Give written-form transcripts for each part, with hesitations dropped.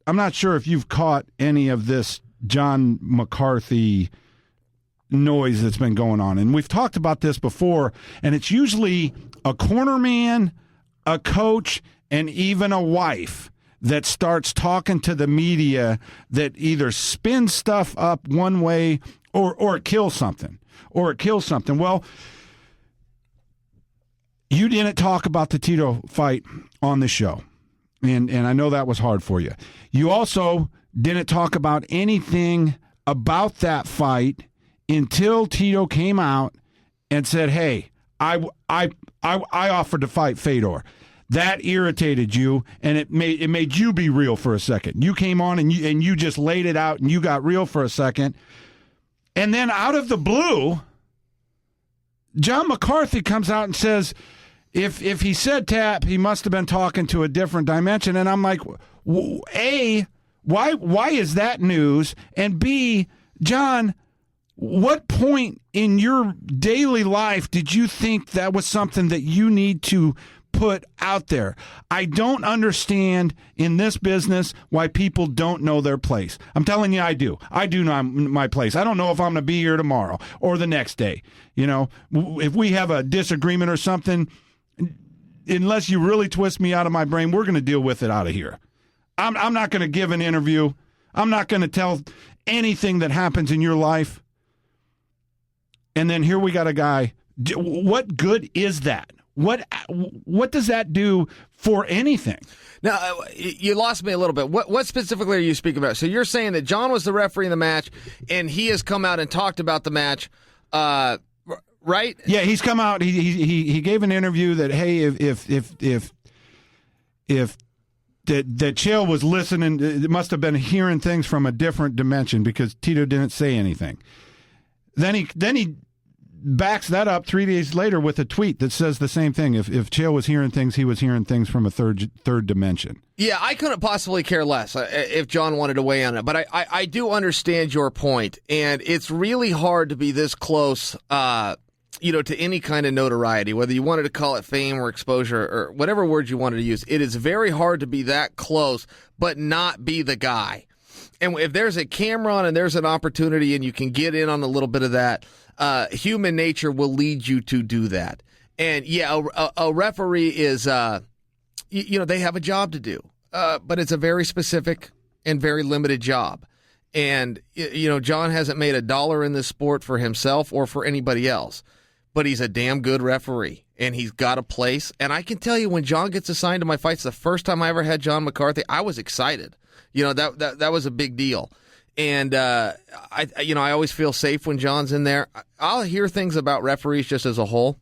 I'm not sure if you've caught any of this John McCarthy noise that's been going on. And we've talked about this before, and it's usually a corner man, a coach, and even a wife that starts talking to the media that either spins stuff up one way or kills something. Well, you didn't talk about the Tito fight on the show, and I know that was hard for you. You also didn't talk about anything about that fight until Tito came out and said, "Hey, I offered to fight Fedor." That irritated you, and it made you be real for a second. You came on and you just laid it out, and you got real for a second. And then out of the blue, John McCarthy comes out and says, if he said tap, he must have been talking to a different dimension. And I'm like, A, why is that news? And B, John, what point in your daily life did you think that was something that you need to put out there? I don't understand in this business why people don't know their place. I'm telling you, I do. I do know my place. I don't know if I'm going to be here tomorrow or the next day. You know, if we have a disagreement or something, unless you really twist me out of my brain, we're going to deal with it out of here. I'm not going to give an interview. I'm not going to tell anything that happens in your life. And then here we got a guy. What good is that? What does that do for anything? Now, you lost me a little bit. What specifically are you speaking about? So you're saying that John was the referee in the match, and he has come out and talked about the match, right? Yeah, he's come out. He gave an interview that, hey, if that Chael was listening, it must have been hearing things from a different dimension because Tito didn't say anything. Then he backs that up 3 days later with a tweet that says the same thing. If Chael was hearing things, he was hearing things from a third dimension. Yeah, I couldn't possibly care less if John wanted to weigh in on it. But I do understand your point, and it's really hard to be this close, to any kind of notoriety, whether you wanted to call it fame or exposure or whatever word you wanted to use. It is very hard to be that close but not be the guy. And if there's a camera on and there's an opportunity and you can get in on a little bit of that, human nature will lead you to do that. And yeah, a referee is, they have a job to do, but it's a very specific and very limited job. And, John hasn't made $1 in this sport for himself or for anybody else, but he's a damn good referee and he's got a place. And I can tell you when John gets assigned to my fights, the first time I ever had John McCarthy, I was excited. That was a big deal. And, I always feel safe when John's in there. I'll hear things about referees just as a whole,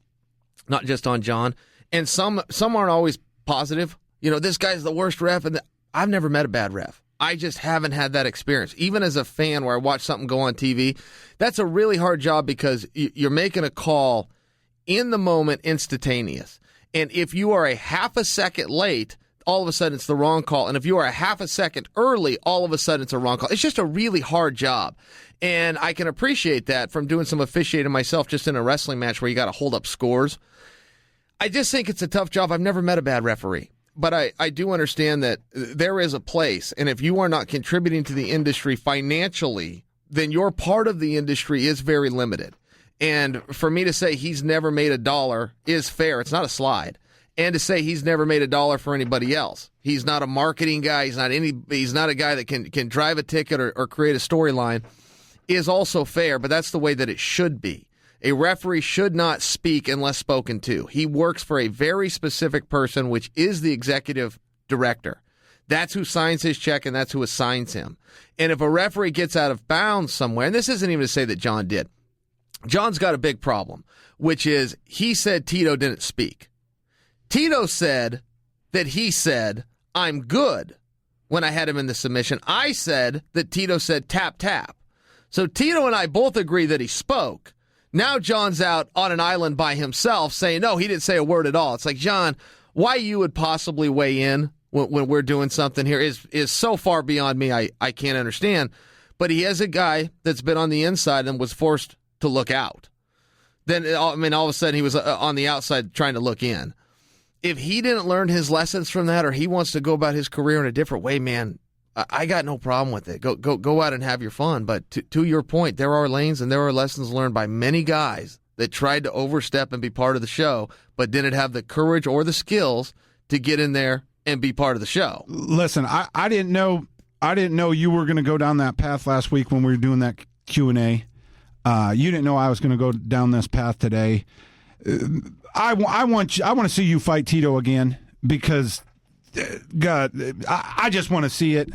not just on John. And some aren't always positive. This guy's the worst ref. And I've never met a bad ref. I just haven't had that experience. Even as a fan where I watch something go on TV, that's a really hard job because you're making a call in the moment, instantaneous. And if you are a half a second late, all of a sudden it's the wrong call. And if you are a half a second early, all of a sudden it's a wrong call. It's just a really hard job. And I can appreciate that from doing some officiating myself just in a wrestling match where you got to hold up scores. I just think it's a tough job. I've never met a bad referee. But I do understand that there is a place. And if you are not contributing to the industry financially, then your part of the industry is very limited. And for me to say he's never made $1 is fair. It's not a slide. And to say he's never made $1 for anybody else. He's not a marketing guy. He's not a guy that can drive a ticket or create a storyline is also fair, but that's the way that it should be. A referee should not speak unless spoken to. He works for a very specific person, which is the executive director. That's who signs his check and that's who assigns him. And if a referee gets out of bounds somewhere, and this isn't even to say that John did. John's got a big problem, which is he said Tito didn't speak. Tito said that he said, I'm good, when I had him in the submission. I said that Tito said tap, tap. So Tito and I both agree that he spoke. Now John's out on an island by himself saying, no, he didn't say a word at all. It's like, John, why you would possibly weigh in when we're doing something here is so far beyond me, I can't understand. But he is a guy that's been on the inside and was forced to look out. Then, all of a sudden he was on the outside trying to look in. If he didn't learn his lessons from that or he wants to go about his career in a different way, man, I got no problem with it. Go out and have your fun. But to your point, there are lanes and there are lessons learned by many guys that tried to overstep and be part of the show, but didn't have the courage or the skills to get in there and be part of the show. Listen, I didn't know you were going to go down that path last week when we were doing that Q&A. You didn't know I was going to go down this path today. I want to see you fight Tito again because, God, I just want to see it.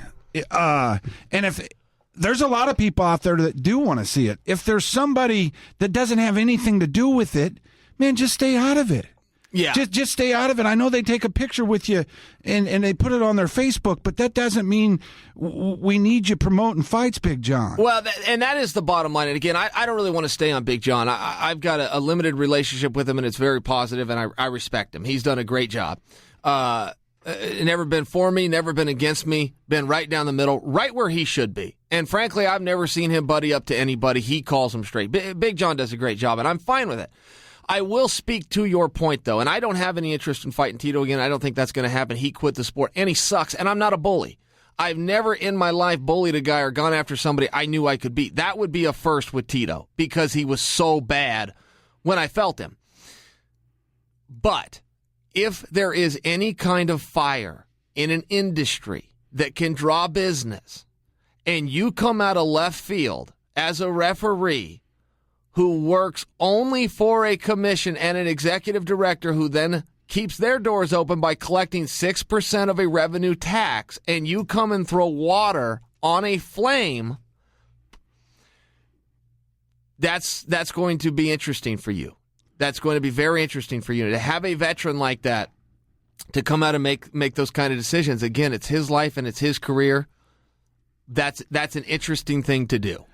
And if there's a lot of people out there that do want to see it, if there's somebody that doesn't have anything to do with it, man, just stay out of it. Yeah. Just stay out of it. I know they take a picture with you and they put it on their Facebook, but that doesn't mean we need you promoting fights, Big John. Well, and that is the bottom line. And again, I don't really want to stay on Big John. I've got a limited relationship with him, and it's very positive, and I respect him. He's done a great job. Never been for me, never been against me, been right down the middle, right where he should be. And frankly, I've never seen him buddy up to anybody. He calls him straight. Big John does a great job, and I'm fine with it. I will speak to your point, though, and I don't have any interest in fighting Tito again. I don't think that's going to happen. He quit the sport, and he sucks, and I'm not a bully. I've never in my life bullied a guy or gone after somebody I knew I could beat. That would be a first with Tito because he was so bad when I felt him. But if there is any kind of fire in an industry that can draw business, and you come out of left field as a referee who works only for a commission and an executive director who then keeps their doors open by collecting 6% of a revenue tax, and you come and throw water on a flame, that's going to be interesting for you. That's going to be very interesting for you. To have a veteran like that to come out and make those kind of decisions, again, it's his life and it's his career. That's an interesting thing to do.